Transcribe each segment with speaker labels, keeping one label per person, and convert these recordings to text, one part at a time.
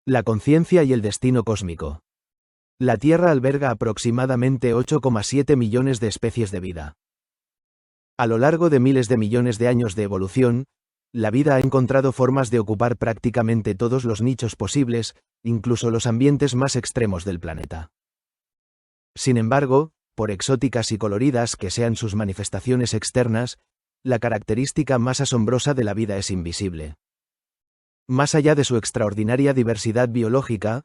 Speaker 1: La conciencia y el destino cósmico. La Tierra alberga aproximadamente 8,7 millones de especies de vida. A lo largo de miles de millones de años de evolución, la vida ha encontrado formas de ocupar prácticamente todos los nichos posibles, incluso los ambientes más extremos del planeta. Sin embargo, por exóticas y coloridas que sean sus manifestaciones externas, la característica más asombrosa de la vida es invisible. Más allá de su extraordinaria diversidad biológica,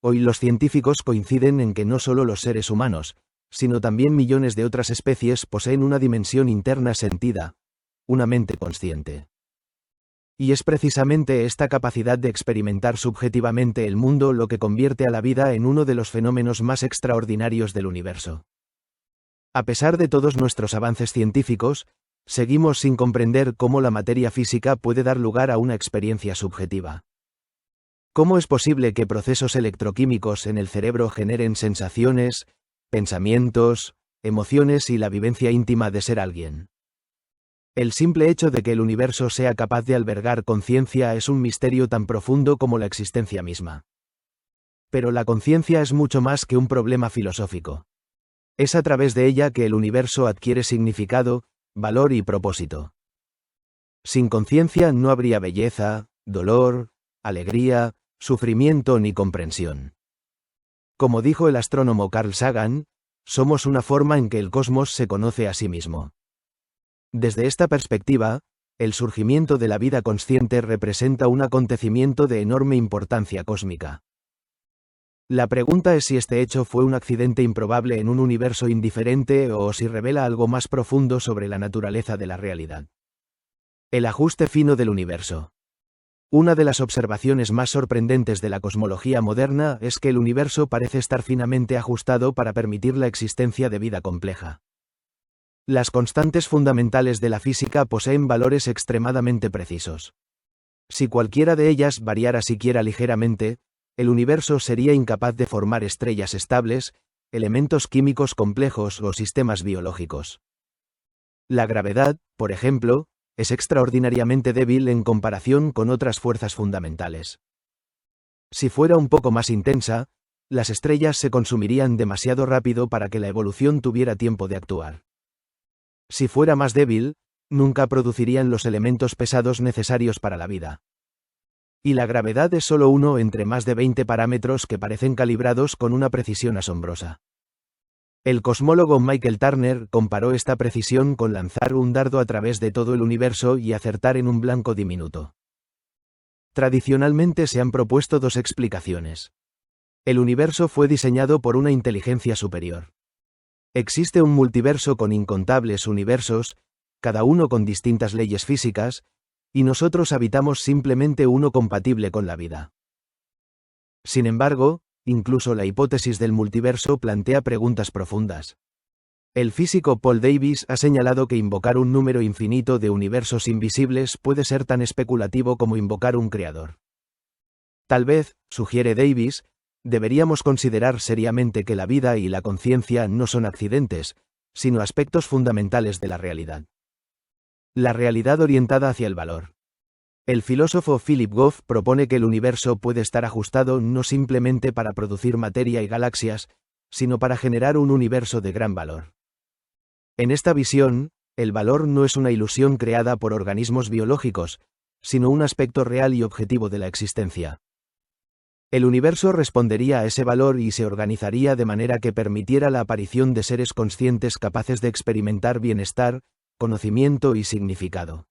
Speaker 1: hoy los científicos coinciden en que no solo los seres humanos, sino también millones de otras especies poseen una dimensión interna sentida, una mente consciente. Y es precisamente esta capacidad de experimentar subjetivamente el mundo lo que convierte a la vida en uno de los fenómenos más extraordinarios del universo. A pesar de todos nuestros avances científicos, seguimos sin comprender cómo la materia física puede dar lugar a una experiencia subjetiva. ¿Cómo es posible que procesos electroquímicos en el cerebro generen sensaciones, pensamientos, emociones y la vivencia íntima de ser alguien? El simple hecho de que el universo sea capaz de albergar conciencia es un misterio tan profundo como la existencia misma. Pero la conciencia es mucho más que un problema filosófico. Es a través de ella que el universo adquiere significado, valor y propósito. Sin conciencia no habría belleza, dolor, alegría, sufrimiento ni comprensión. Como dijo el astrónomo Carl Sagan, somos una forma en que el cosmos se conoce a sí mismo. Desde esta perspectiva, el surgimiento de la vida consciente representa un acontecimiento de enorme importancia cósmica. La pregunta es si este hecho fue un accidente improbable en un universo indiferente o si revela algo más profundo sobre la naturaleza de la realidad. El ajuste fino del universo. Una de las observaciones más sorprendentes de la cosmología moderna es que el universo parece estar finamente ajustado para permitir la existencia de vida compleja. Las constantes fundamentales de la física poseen valores extremadamente precisos. Si cualquiera de ellas variara siquiera ligeramente, el universo sería incapaz de formar estrellas estables, elementos químicos complejos o sistemas biológicos. La gravedad, por ejemplo, es extraordinariamente débil en comparación con otras fuerzas fundamentales. Si fuera un poco más intensa, las estrellas se consumirían demasiado rápido para que la evolución tuviera tiempo de actuar. Si fuera más débil, nunca producirían los elementos pesados necesarios para la vida. Y la gravedad es solo uno entre más de 20 parámetros que parecen calibrados con una precisión asombrosa. El cosmólogo Michael Turner comparó esta precisión con lanzar un dardo a través de todo el universo y acertar en un blanco diminuto. Tradicionalmente se han propuesto dos explicaciones. El universo fue diseñado por una inteligencia superior. Existe un multiverso con incontables universos, cada uno con distintas leyes físicas, y nosotros habitamos simplemente uno compatible con la vida. Sin embargo, incluso la hipótesis del multiverso plantea preguntas profundas. El físico Paul Davies ha señalado que invocar un número infinito de universos invisibles puede ser tan especulativo como invocar un creador. Tal vez, sugiere Davies, deberíamos considerar seriamente que la vida y la conciencia no son accidentes, sino aspectos fundamentales de la realidad. La realidad orientada hacia el valor. El filósofo Philip Goff propone que el universo puede estar ajustado no simplemente para producir materia y galaxias, sino para generar un universo de gran valor. En esta visión, el valor no es una ilusión creada por organismos biológicos, sino un aspecto real y objetivo de la existencia. El universo respondería a ese valor y se organizaría de manera que permitiera la aparición de seres conscientes capaces de experimentar bienestar, conocimiento y significado.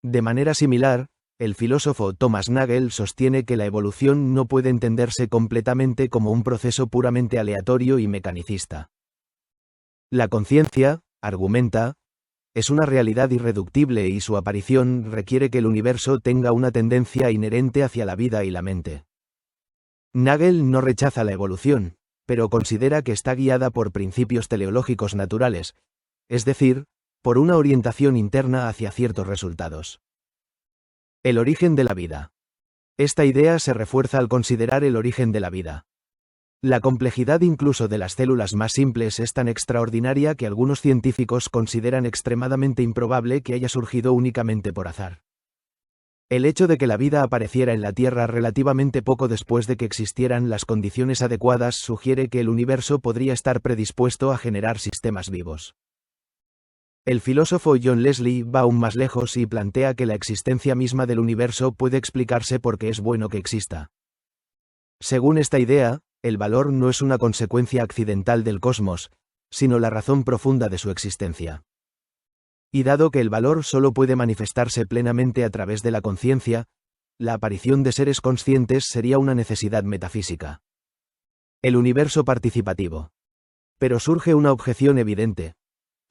Speaker 1: De manera similar, el filósofo Thomas Nagel sostiene que la evolución no puede entenderse completamente como un proceso puramente aleatorio y mecanicista. La conciencia, argumenta, es una realidad irreductible y su aparición requiere que el universo tenga una tendencia inherente hacia la vida y la mente. Nagel no rechaza la evolución, pero considera que está guiada por principios teleológicos naturales, es decir, por una orientación interna hacia ciertos resultados. El origen de la vida. Esta idea se refuerza al considerar el origen de la vida. La complejidad incluso de las células más simples es tan extraordinaria que algunos científicos consideran extremadamente improbable que haya surgido únicamente por azar. El hecho de que la vida apareciera en la Tierra relativamente poco después de que existieran las condiciones adecuadas sugiere que el universo podría estar predispuesto a generar sistemas vivos. El filósofo John Leslie va aún más lejos y plantea que la existencia misma del universo puede explicarse porque es bueno que exista. Según esta idea, el valor no es una consecuencia accidental del cosmos, sino la razón profunda de su existencia. Y dado que el valor solo puede manifestarse plenamente a través de la conciencia, la aparición de seres conscientes sería una necesidad metafísica. El universo participativo. Pero surge una objeción evidente.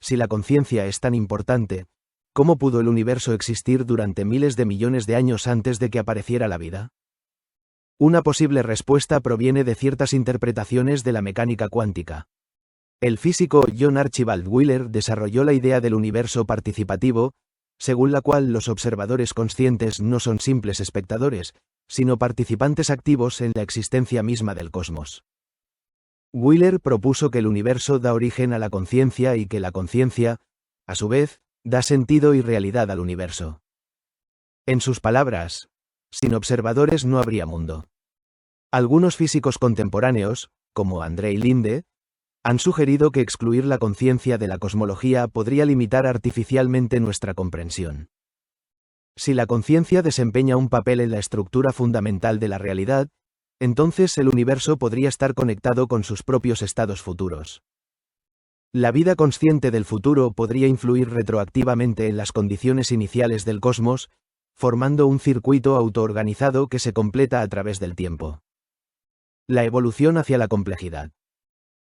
Speaker 1: Si la conciencia es tan importante, ¿cómo pudo el universo existir durante miles de millones de años antes de que apareciera la vida? Una posible respuesta proviene de ciertas interpretaciones de la mecánica cuántica. El físico John Archibald Wheeler desarrolló la idea del universo participativo, según la cual los observadores conscientes no son simples espectadores, sino participantes activos en la existencia misma del cosmos. Wheeler propuso que el universo da origen a la conciencia y que la conciencia, a su vez, da sentido y realidad al universo. En sus palabras, sin observadores no habría mundo. Algunos físicos contemporáneos, como Andrei Linde, han sugerido que excluir la conciencia de la cosmología podría limitar artificialmente nuestra comprensión. Si la conciencia desempeña un papel en la estructura fundamental de la realidad, entonces el universo podría estar conectado con sus propios estados futuros. La vida consciente del futuro podría influir retroactivamente en las condiciones iniciales del cosmos, formando un circuito autoorganizado que se completa a través del tiempo. La evolución hacia la complejidad.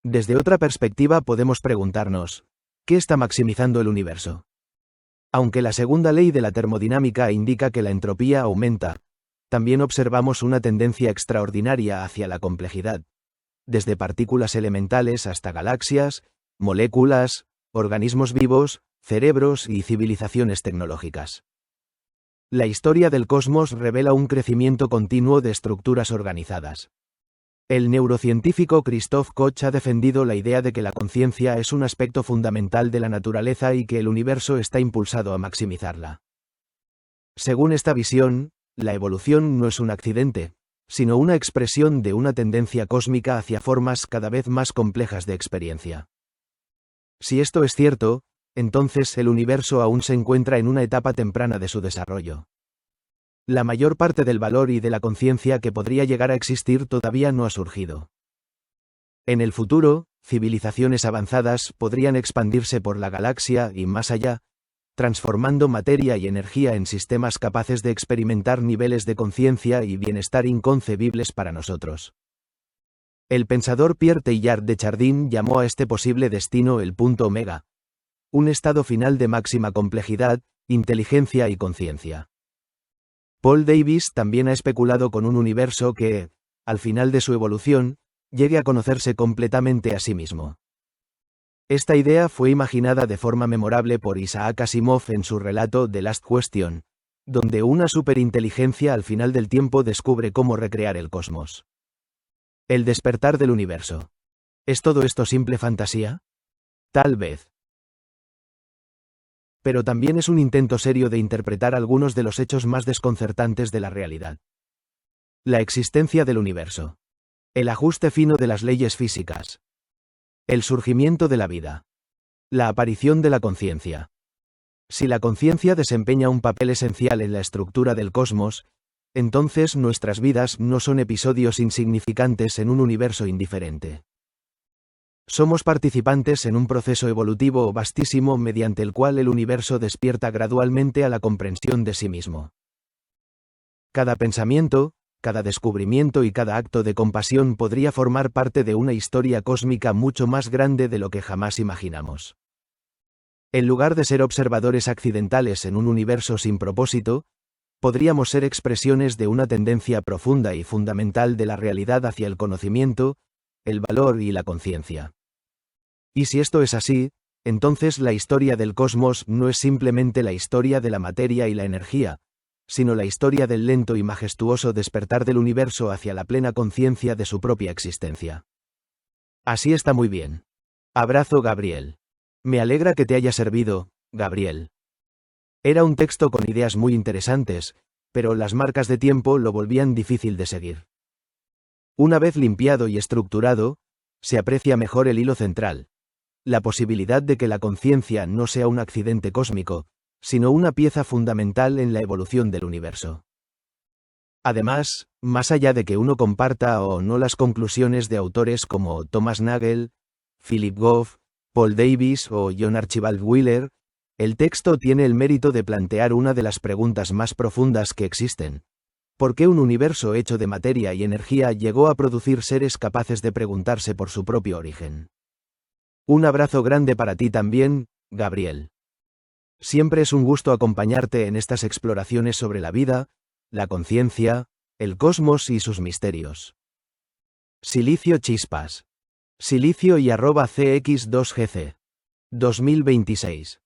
Speaker 1: Desde otra perspectiva podemos preguntarnos, ¿qué está maximizando el universo? Aunque la segunda ley de la termodinámica indica que la entropía aumenta, también observamos una tendencia extraordinaria hacia la complejidad, desde partículas elementales hasta galaxias, moléculas, organismos vivos, cerebros y civilizaciones tecnológicas. La historia del cosmos revela un crecimiento continuo de estructuras organizadas. El neurocientífico Christoph Koch ha defendido la idea de que la conciencia es un aspecto fundamental de la naturaleza y que el universo está impulsado a maximizarla. Según esta visión, la evolución no es un accidente, sino una expresión de una tendencia cósmica hacia formas cada vez más complejas de experiencia. Si esto es cierto, entonces el universo aún se encuentra en una etapa temprana de su desarrollo. La mayor parte del valor y de la conciencia que podría llegar a existir todavía no ha surgido. En el futuro, civilizaciones avanzadas podrían expandirse por la galaxia y más allá, transformando materia y energía en sistemas capaces de experimentar niveles de conciencia y bienestar inconcebibles para nosotros. El pensador Pierre Teilhard de Chardin llamó a este posible destino el punto omega, un estado final de máxima complejidad, inteligencia y conciencia. Paul Davies también ha especulado con un universo que, al final de su evolución, llegue a conocerse completamente a sí mismo. Esta idea fue imaginada de forma memorable por Isaac Asimov en su relato The Last Question, donde una superinteligencia al final del tiempo descubre cómo recrear el cosmos. El despertar del universo. ¿Es todo esto simple fantasía? Tal vez. Pero también es un intento serio de interpretar algunos de los hechos más desconcertantes de la realidad. La existencia del universo. El ajuste fino de las leyes físicas. El surgimiento de la vida. La aparición de la conciencia. Si la conciencia desempeña un papel esencial en la estructura del cosmos, entonces nuestras vidas no son episodios insignificantes en un universo indiferente. Somos participantes en un proceso evolutivo vastísimo mediante el cual el universo despierta gradualmente a la comprensión de sí mismo. Cada pensamiento, cada descubrimiento y cada acto de compasión podría formar parte de una historia cósmica mucho más grande de lo que jamás imaginamos. En lugar de ser observadores accidentales en un universo sin propósito, podríamos ser expresiones de una tendencia profunda y fundamental de la realidad hacia el conocimiento, el valor y la conciencia. Y si esto es así, entonces la historia del cosmos no es simplemente la historia de la materia y la energía, sino la historia del lento y majestuoso despertar del universo hacia la plena conciencia de su propia existencia. Así está muy bien. Abrazo, Gabriel. Me alegra que te haya servido, Gabriel. Era un texto con ideas muy interesantes, pero las marcas de tiempo lo volvían difícil de seguir. Una vez limpiado y estructurado, se aprecia mejor el hilo central, la posibilidad de que la conciencia no sea un accidente cósmico, sino una pieza fundamental en la evolución del universo. Además, más allá de que uno comparta o no las conclusiones de autores como Thomas Nagel, Philip Goff, Paul Davies o John Archibald Wheeler, el texto tiene el mérito de plantear una de las preguntas más profundas que existen. ¿Por qué un universo hecho de materia y energía llegó a producir seres capaces de preguntarse por su propio origen? Un abrazo grande para ti también, Gabriel. Siempre es un gusto acompañarte en estas exploraciones sobre la vida, la conciencia, el cosmos y sus misterios. Silicio Chispas. Silicio y @cx2gc. 2026.